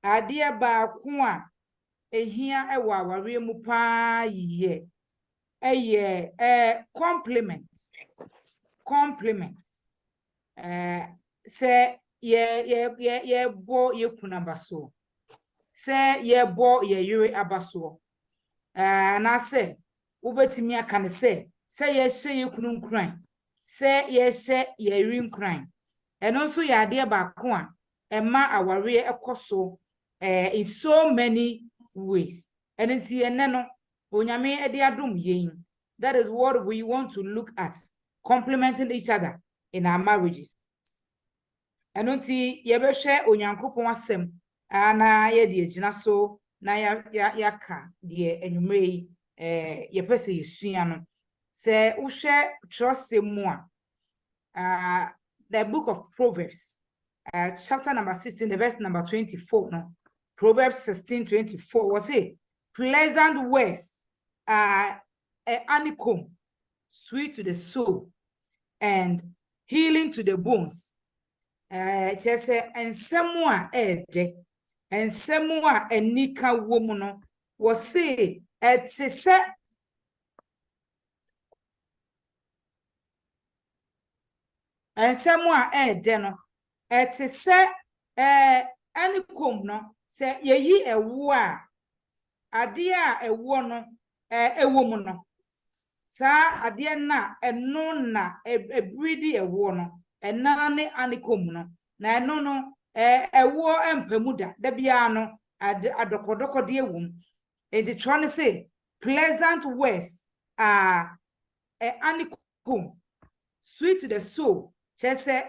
Adia ba kwa ehia ewa aware mu pa ye compliments say ye bo ye kunamba so say ye bo ye yuri abaso na say ubetimi aka ne say ye hye ye kunu nkran say ye hye ye yuri nkran eno nso ye ade ba kwa ema aware ekoso in so many ways and nti ene no onyame ede adom yen. That is what we want to look at, complementing each other in our marriages. And unti yebehwe onyankopon asem ana ye de agina so na ya ka de enwumre ye pese yesua no se uhwe trosem mu a the book of Proverbs chapter number 16 the verse number 24 no Proverbs 16:24 was say pleasant words are a honeycomb, sweet to the soul and healing to the bones. Chese ensemu a ede ensemu a enika womu no was say etise ensemu a ede no etise honeycomb no se yeyi ewo a ade a ewo no ewo no sa ade na eno na ebridi ewo no ena ne honeycomb no na eno no ewo empamuda da bia no adokodoko de ewum and it trying to say pleasant words are a honeycomb, sweet to the soul. Chese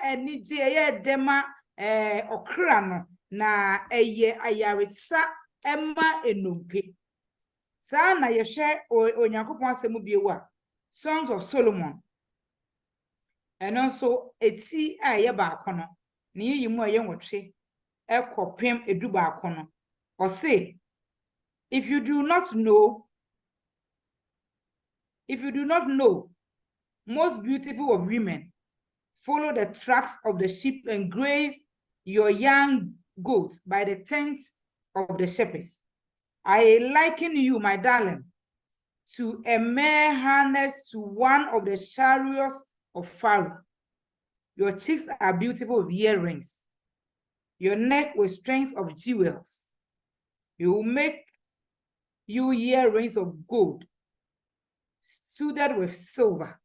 enije dema okra no na ayaresa emma enumpe. Sa na yehwe onyankopon asemu biewa Songs of Solomon. And also eti aye ba akono na yimu aye nwotwe ekopem edu ba akono. Or say if you do not know, most beautiful of women follow the tracks of the sheep and graze your young goats by the tents of the shepherds. I liken you, my darling, to a mare harnessed to one of the chariots of Pharaoh. Your cheeks are beautiful with earrings, your neck with strings of jewels. You will make you earrings of gold, studded with silver.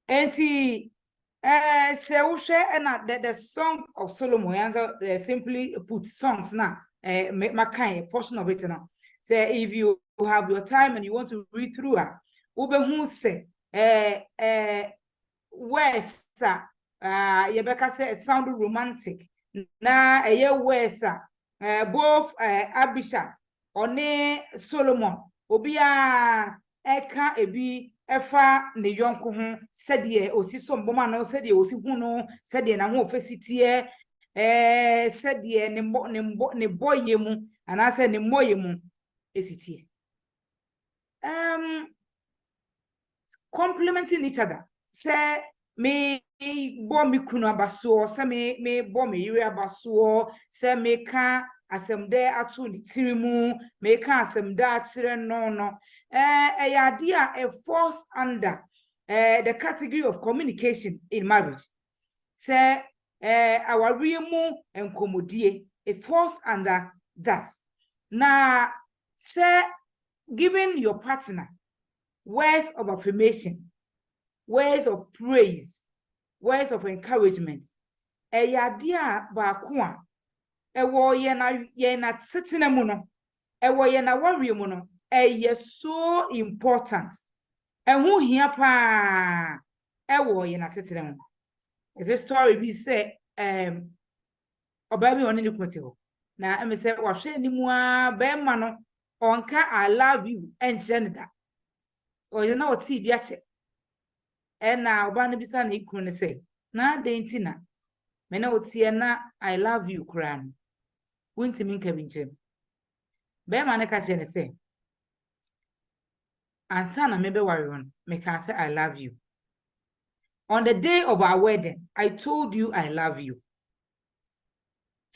And he say the Song of Solomon, simply put songs now, my kind portion of it now. Say if you have your time and you want to read through it, who say words Yebeka say sound romantic. Na words both Abishag one Solomon obia eka ebi efa ne yonko ho sede osi so mboma no sede osi hu no sede na ho ofesitie sede ne boye mu ana se ne moye mu esitie complementing each other. Say me bo me kunu abaso, say me bo me yiri abaso, say me ka asemde atu ni tirimu, me ka asemde achire no idea falls under the category of communication in marriage. Say our riemu enkomodie, it falls under that. Now say giving your partner words of affirmation, words of praise, words of encouragement. Idea ba kwa ewo ye na sitting mu no ewo ye na worry mu no so important. Who hia pa ewo ye na sitting mu. Is a story we say obabi oni ni kwete ho. Na me say wa hwe ni mu a be ma no onka I love you enjenida. O ye na o ti bi ache. Na oba no bisa na ikru ne say na denti na me na o ti na I love you kran. Wunti min ka binjem. Be ma ne ka che ne say ansa na me be worry on me can say I love you. On the day of our wedding, I told you I love you.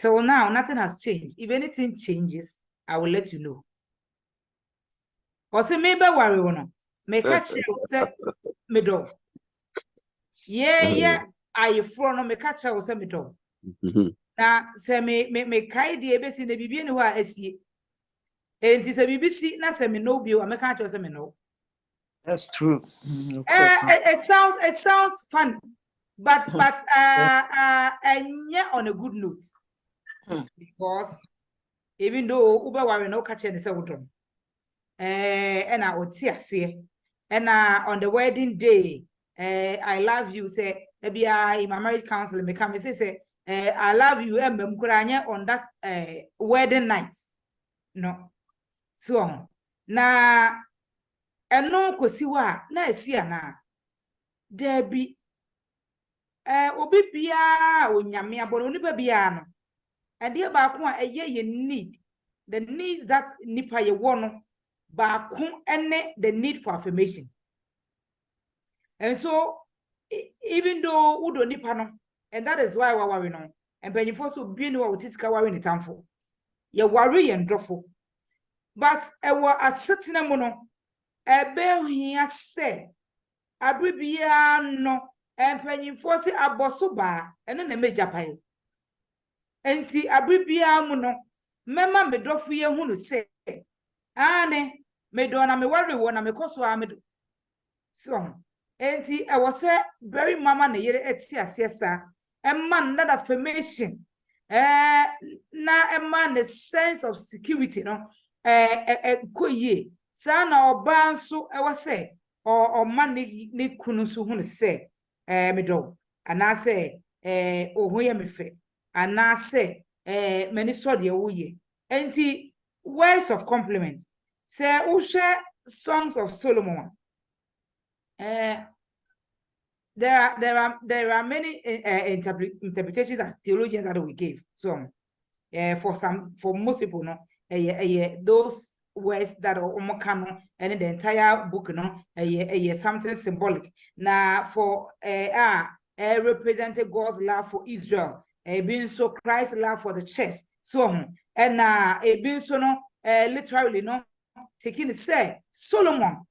So now nothing has changed. If anything changes, I will let you know. Or say maybe worry or make catch you say me do. Yeah, I from no me catch you say me do. Na say me kai di ebesi na bibi ni ho a asie. Enti say bibi si na say me no bio, I make catch you say me no. That's true. It sounds funny, but on a good note, because even though Uber worry no catch any sound, and I would see, and on the wedding day, I love you. Say maybe in my marriage counselor me come and say I love you, and on that wedding night, no, so na. And no kosiwa na esi ana debi obi bia onyame aboro nipa bia no ade ba ko a ye need the needs that nipa ye wono ba ko ene the need for affirmation. And so even though udo nipa no, and that is why we worry no, and benifo so bi no wa otisika worry ni tamfo ye worry ye ndrofo, but ewo asetena mu no ebe hia se abribia no empanyimfo se aboso ba eno na meja pai enti abribia mu no mema medofo ye hunu se ane medo na me worry wo na me koso a medo so enti ewo se very mama na yere eti asesa emma that affirmation na emma the sense of security no koye sana oba nso ewo se o man ni kunu so hunu se me do ana se ohoye me fe ana se mani so de wo ye enti words of compliment say wo share Songs of Solomon. There are many interpretations that theologians that we give. So for most people no those words that are omokano and the entire book no something symbolic now for represented God's love for Israel, being so Christ's love for the church, so and being so no literally no taking it say Solomon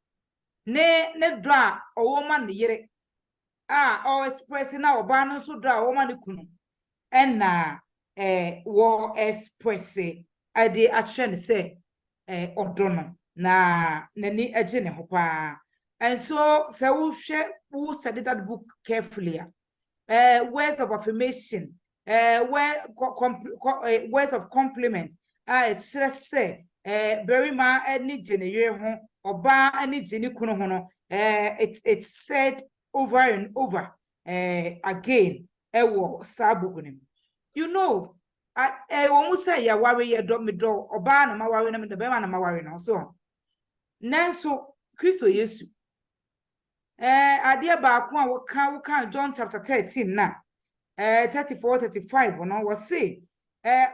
ne dra o woman yere or expressing now ban so dra woman kunu and wo express ade atwe say odono na nani agene ho pa. And so who studied that book carefully, words of affirmation, words of compliment, it's just say very ma any gene ho oba any gene kuno ho no it's said over and over again ewo sabugunim. You know, womu say ya worry ya do me do oba na ma worry na me do be ma na ma worry no so nanso Kristo Yesu ade ba ko a wo kan John chapter 13 na 34-35 no was say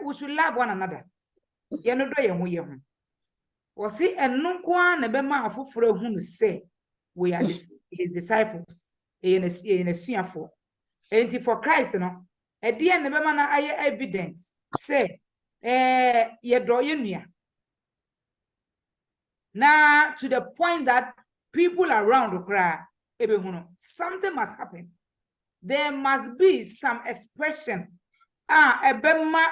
we should love one another ye no do ye ho was say enno ko na be ma afoforo hunu say we are his disciples in a suafo enti for Christ no ede na be ma na aye evident say ye do ye nua na to the point that people around the crowd something must happen. There must be some expression ebema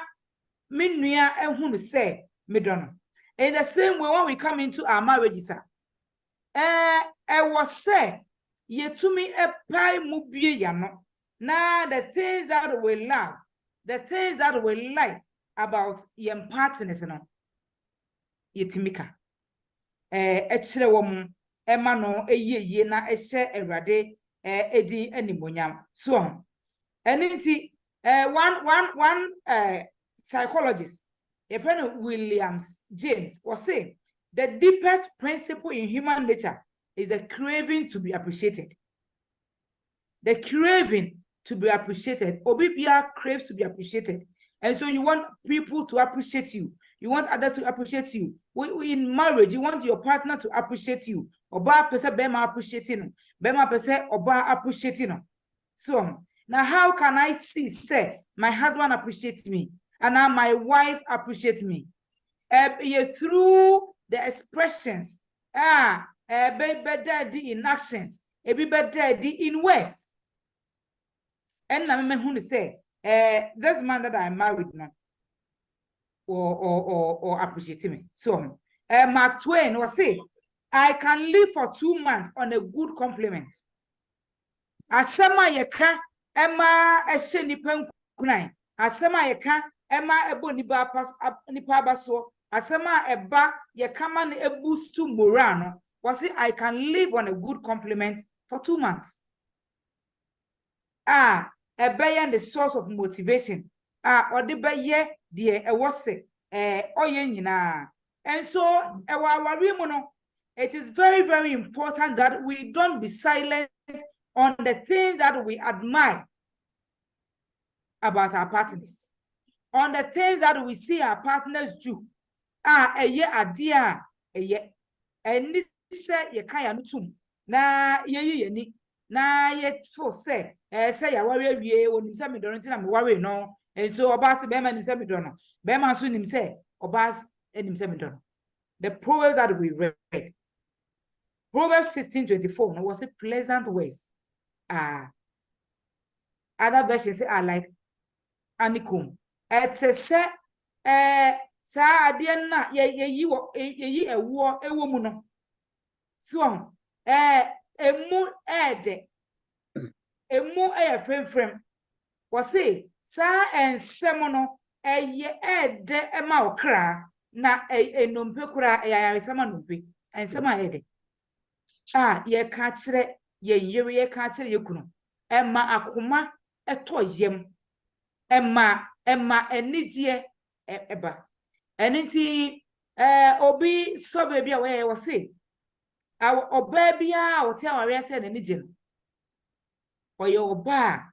me nua ehunu say me dono. In the same way when we come into our marriages was say ye to me a pie mu bie ya no na the things that we love, the things that we like about your partners no yetimika echire wom ema no eyeye na ehye Awurade edi animonyam so anything one psychologist, a friend of Williams James, was saying the deepest principle in human nature is the craving to be appreciated. The craving to be appreciated. Obibia craves to be appreciated. And so you want people to appreciate you. You want others to appreciate you. In marriage, you want your partner to appreciate you. Oba pese bema appreciating. Bema pese oba appreciating. So now how can I see, say, my husband appreciates me? and now my wife appreciates me. Through the expressions, baby daddy in actions, baby daddy in words. And I mean, who say, this man that I married now, or appreciate me. So, Mark Twain was say, I can live for 2 months on a good compliment. Asema yeka, Emma a shenipen kunai. Asema yeka, Emma ebo nipa baso. Asema eba yekama ne boost to morano. Was it I can live on a good compliment for 2 months. Ebe the source of motivation. Or the beye the ewose oye nyina. And so it is very, very important that we don't be silent on the things that we admire about our partners, on the things that we see our partners do. And this say ye kaya nutum na ye ni na ye for say ya worry wie onim say me don tina me worry no. And so obas be man say me don no be man so nim say obas enim say me don. The proverb that we read, Proverbs 16:24, no, was a pleasant ways. Other versions are like honeycomb. It's a set sa adiana ye a war a woman. So emu frame was say sa and semono ye de emma okra na nompe kura ya sama nompe and sama ede ye ka kire ye yere ye ka kire ye kunu emma akoma eto yem emma enije eba eniti obi so baby a we say oba bia o te aware say na nije no oye oba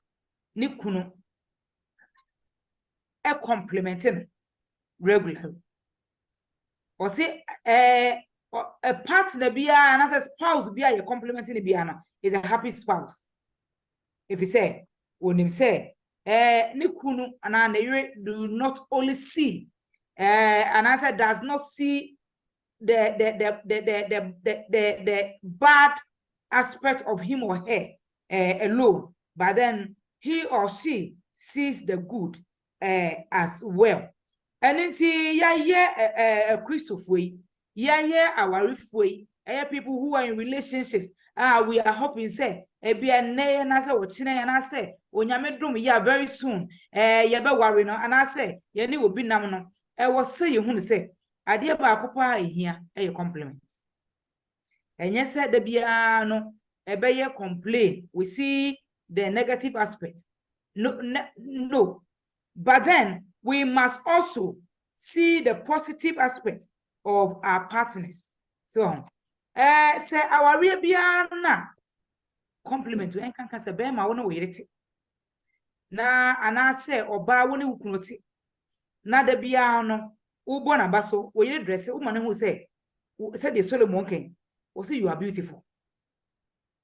ni kunu complimenting regularly. Or say a partner be another spouse be a complimenting the is a happy spouse. If you say when him say nikunu and do not only see and answer does not see the bad aspect of him or her alone, but then he or she sees the good as well. And inti a Christopher, our way, people who are in relationships. We are hoping say, be a nay and I say, what chine and I say, when you made room, very soon, be worrying, and I say, you will be nominal. I was say you who say, I dear Bacopa here, a compliment. And yes, said the piano, a bear complain. We see the negative aspect. No. But then we must also see the positive aspect of our partners. So, say our real biana compliment to encan say be ma wona we na ana say oba woni wukunoti na da bia no ubo na baso we yire dress woman who say the Solomon king o say you are beautiful.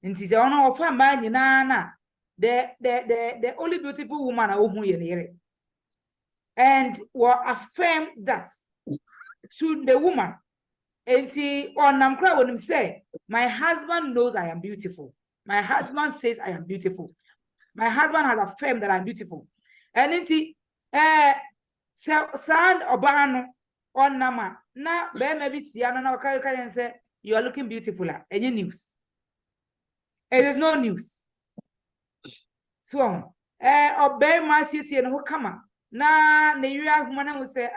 Nti say ona ofa ma nyina na the only beautiful woman a ohu ye ne and will affirm that to the woman. And on cry when him say, my husband knows I am beautiful. My husband says I am beautiful. My husband has affirmed that I'm beautiful. And sound obano on nama na be maybe siana na and say you are looking beautiful. Any news? It is no news. So obey my CC and who come on. Na Nigeria woman will say,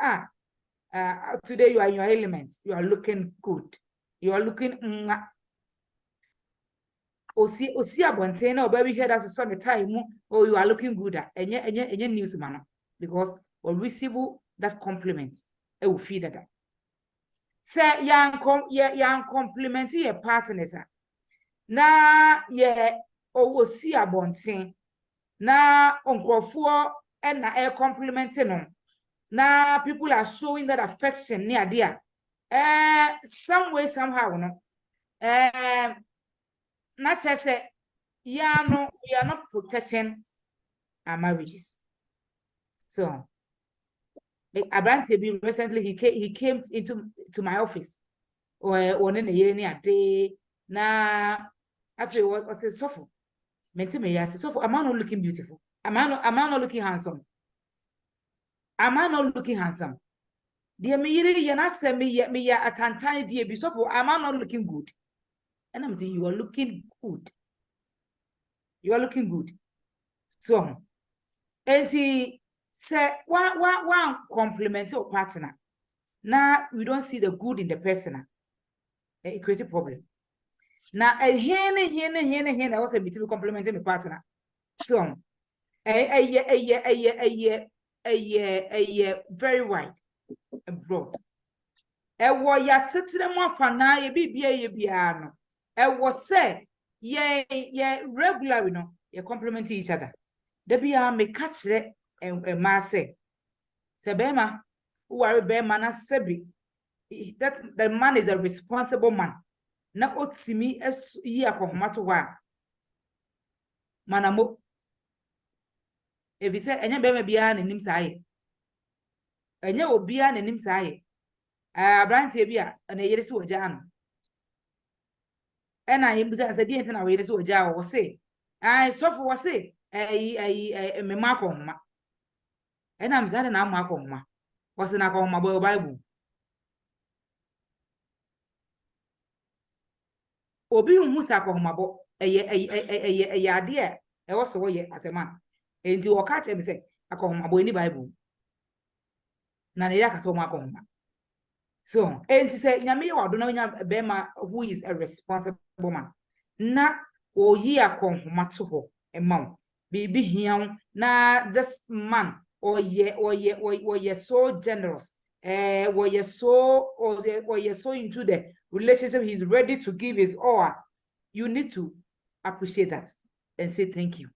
today you are in your element. You are looking good. You are looking Osi abonte na baby hear that so the time oh you are looking good. Any news man because we receive that compliment. It will feed that. Say young compliment your partners. Na ye osi abonte na onkofo and na complimenting them. Now people are showing that affection near there. Some way, somehow, no. Not just say, yeah, no, we are not protecting our marriages. So, Abranti recently he came into my office or in a year near day na after what was a sofa. Meant me as a sofa. Am I not looking beautiful? Am I not looking handsome? Am I not looking handsome? Dear me, you're not saying me at Tantani, dear be sofa. Am I not looking good? And I'm saying you are looking good. You are looking good. So, and he said, one compliment your partner. Now we don't see the good in the person. It creates a problem. Now, a hen, I also be to compliment my partner. So, a year, very wide and broad. A warrior sitting them one for now, ye be piano. I was say, regular, you compliment each other. The be me catch it and masse. Sebema, who are a bear man as Sebi. That the man is a responsible man. Na otsimi as ye matter what. Manamo. If he said, any baby beyond in him say, and you will be an in him say, Branty beer and a year so jam. And I am said, didn't know it so jar was say. I suffer was say, a Macom. And I'm sad and I'm Macom. Wasn't I call my Bible? Obi Musa call my book a dear. I was away as a man. And you catch him say, I call my boy in the Bible. Nanaka so Macom. So, and to say, Yami, I don't know Bema who is a responsible man. Na o ye a con matuho, a mount. Be here na this man, or ye so generous, or ye so into the relationship he's ready to give his all. You need to appreciate that and say thank you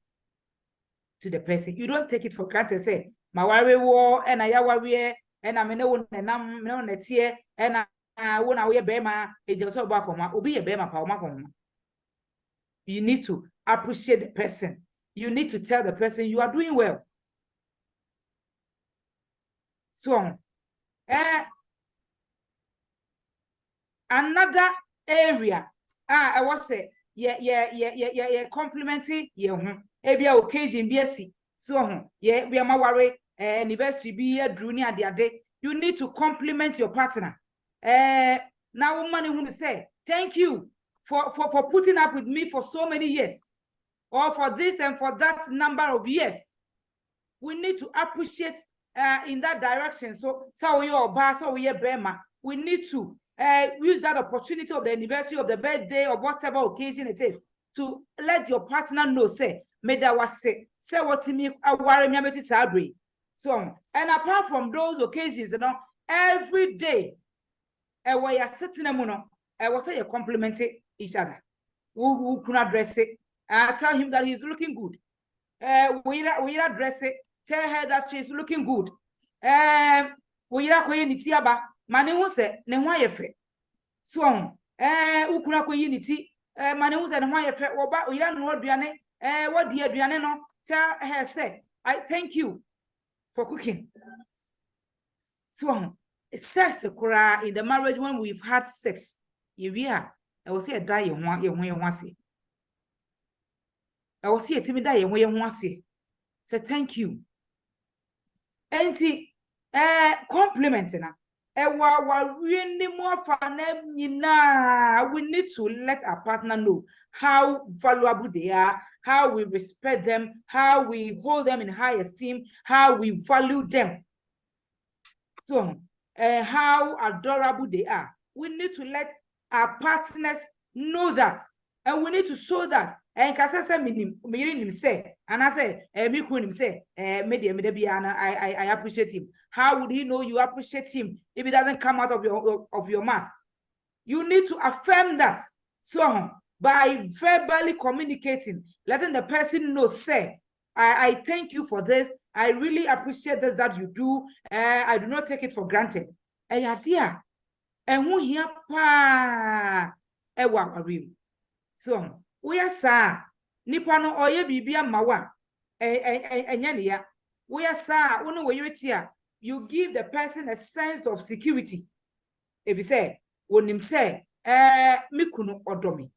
to the person. You don't take it for granted. Say, my worry war and I worry. And I mean, no, no, tear, and I won't away Bema, it just so back on will be a Bema Palma. You need to appreciate the person. You need to tell the person you are doing well. So, another area, I was say, complimenting, every occasion, BSC. So, we are my worry. Anniversary be a drew near the day. You need to compliment your partner. Now money who say thank you for putting up with me for so many years, or for this and for that number of years. We need to appreciate in that direction. So your boss or your Bema, we need to use that opportunity of the anniversary of the birthday or whatever occasion it is to let your partner know. Say, may that was say what to me. I worry me to celebrate. So, and apart from those occasions, every day, where you're sitting a mono, I will say you compliment each other. Who could address it? Tell him that he's looking good. We address it. Tell her that she's looking good. We unity aba. Mani who say, Nemoyefe. So, who could have unity? Mani who said, Nemoyefe, or but we don't know what dear Biane no. Tell her, say, I thank you for cooking. So, sex in the marriage when we've had sex, I will say a die in one year once. I will see a timid die in once. Say thank you. Auntie, complimenting really more fun. We need to let our partner know how valuable they are, how we respect them, how we hold them in high esteem, how we value them. So, how adorable they are. We need to let our partners know that, and we need to show that. And Kasasa him say, and I say, me him say, I appreciate him. How would he know you appreciate him if it doesn't come out of your mouth? You need to affirm that. So, by verbally communicating, letting the person know, say, I thank you for this. I really appreciate this that you do. I do not take it for granted. Dear, and who here pa so we are sa nipano oye bibia mawa we are sa unu we yetia you give the person a sense of security. If you say, when him say, me kunu odomi,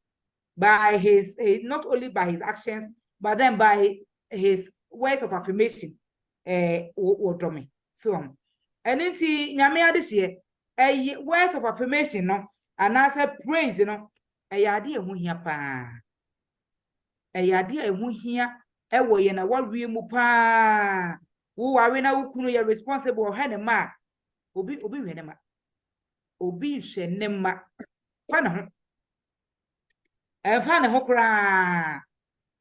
by his, not only by his actions, but then by his words of affirmation, odomi. So, and inti nyame adehye, words of affirmation, no, and I say praise, you know, ade ehu hia pa. Ade ehu hia, ewo ye na wawie mu pa. Wo ware na wukunu ye responsible he ne ma. Obi hwe ne ma. Obi hwe ne ma. Fa na ho. Fa na ho kra.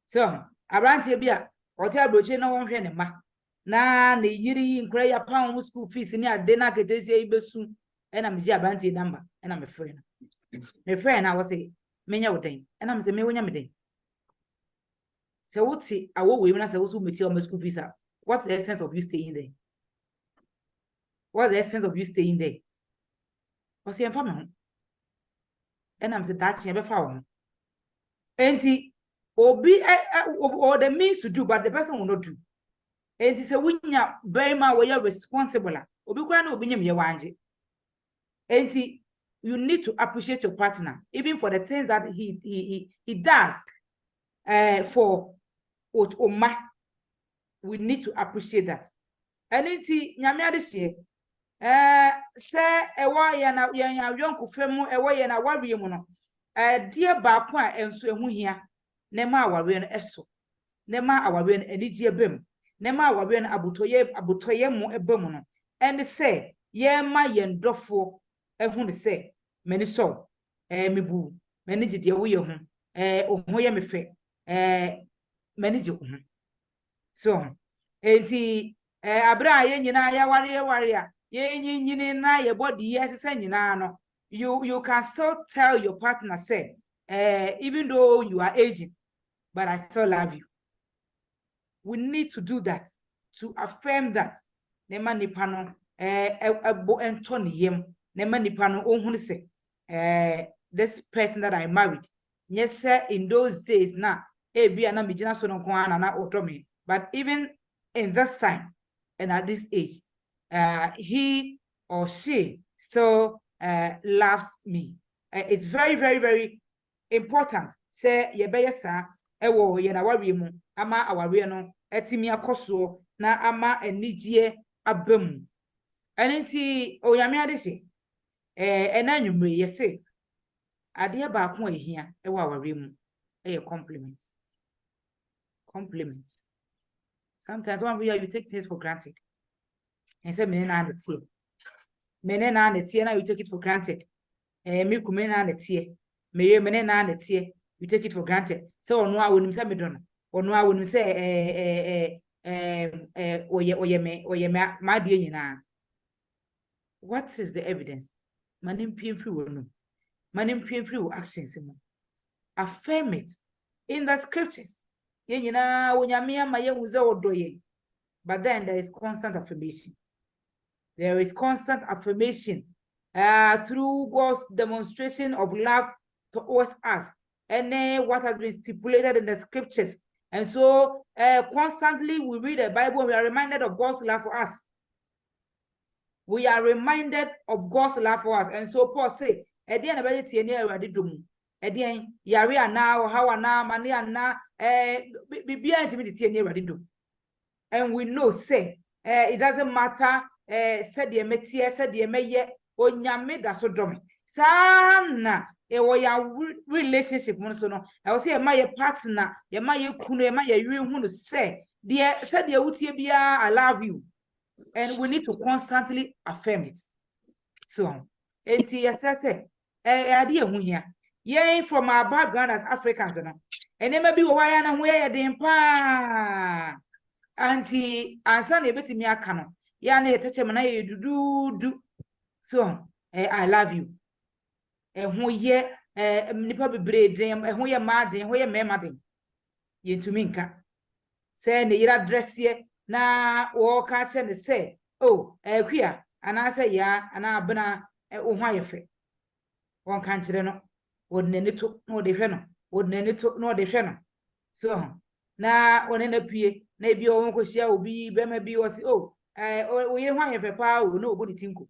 So, abrantie bia, ote abroche na won hwe ne ma. Na ne yiri nkra ya pound school fees ni ade na ketesi ibesu. Na me ji abrantie number, na me frɛ na. Me frɛ na wo say, menya wo den. Na me say me wonya me den. So what say awo we na say wo so meti o school fees. What's the essence of you staying there? What's the essence of you staying there? What's the information? And I'm saying that's never found. And he obi or the means to do, but the person will not do. And he said, when you very much where you're responsible, obi kwa no obi nyem ye wanje. And he, you need to appreciate your partner, even for the things that he does for Oma. We need to appreciate that. And inti nyame adehye say ewa ye na yonko femu ewa ye na wawie mu no die ba ko a enso ehu hia ne ma awawie no eso ne ma awawie no anigye bem ne ma awawie no abotoye mu ebem no and say ye ma ye ndofo ehu ne say mani so mebu mani gide wo ye hu oho ye mefe mani gye hu. So, enti abra ye nyina ya ware a ye nyini na ye body ye se nyina no you can still tell your partner say even though you are aging, but I still love you. We need to do that, to affirm that nema nipa no ebo ento ne yem nema nipa no ohunu se this person that I married, yes in those days na bia na mejina so no ko ana na otomi. But even in this time and at this age, he or she still loves me. It's very, very, very important. Say ye be yesa ewo ye na wawie mu ama awawie no etimi akoso na ama enigye abam. Enti oyame adehye ena nwumre yese ade ba ko ehia ewo awawie mu compliment. Sometimes one way you take things for granted. And say, men and the tea, now you take it for granted. Me kumena and the tea, me men and the tea, you take it for granted. So, no, I wouldn't say me don't, or no, I wouldn't say, my dear, what is the evidence? Manim painful, manim painful actions. Affirm it in the scriptures. But then there is constant affirmation. There is constant affirmation through God's demonstration of love towards us and what has been stipulated in the scriptures. And so constantly we read the Bible, we are reminded of God's love for us. We are reminded of God's love for us. And so Paul says, Edian yari ana how ana mani ana bibia intimidity near ready do. And we know say it doesn't matter said the metie said the meye onyame da so dome sana ya relationship mo so no I will say my partner ye my kunu ye my yiri hu say the said the wutie bia I love you, and we need to constantly affirm it. So enti yesese ade ehu hia. Yeah, from our background as Africans, and then maybe why and where they pa auntie and son a bit me a cano. Yana touch him and I do. So I love you. And who ye nipa be braid, and who ye mad, and who ye memading. Yen to minka. Say, the ira dress ye na or catch and say, oh, queer, and I say, ya, and I bana why fe. One country no. Wouldn't any to no de feno, wouldn't any to no de feno. So now, when in a pie, maybe your uncle shall be, maybe was oh, we hwan ye pepa o no obo ni tinko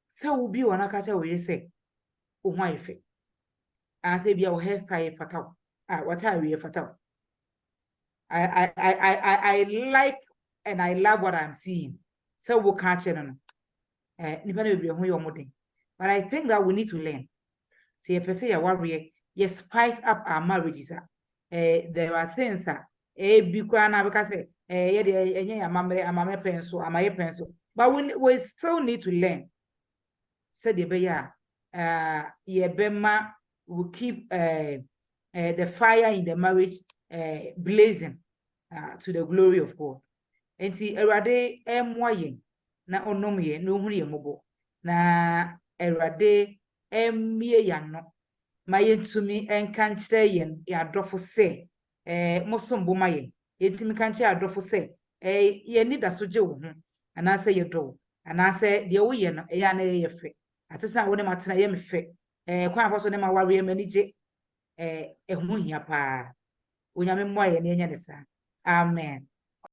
se wo bi wona ka se we se o hwan ye fe an se bia o hairstyle fataw what are we fataw I like and I love what I'm seeing so we catch it no nipa na be ho ye omoden but I think that we need to learn say person ya worry you spice up our marriages there are things bi kwa na because ye de enye amame penso amaye penso but we still need to learn said the beya ye bema will keep the fire in the marriage blazing to the glory of God. Enti erade emwaye na onomye no hunu ye mobo na erade emie yanno ma yentumi enkankyere yen ya dofo se mosombo maye yentimi kankyere adofo se ye nida so je wo ho anase ye do anase de wo ye no ya na ye fe atesa wo ne matena ye me fe kwan afo so ne ma ware manije ehunu hia pa onyame mmoa ye ne nya ne sa amen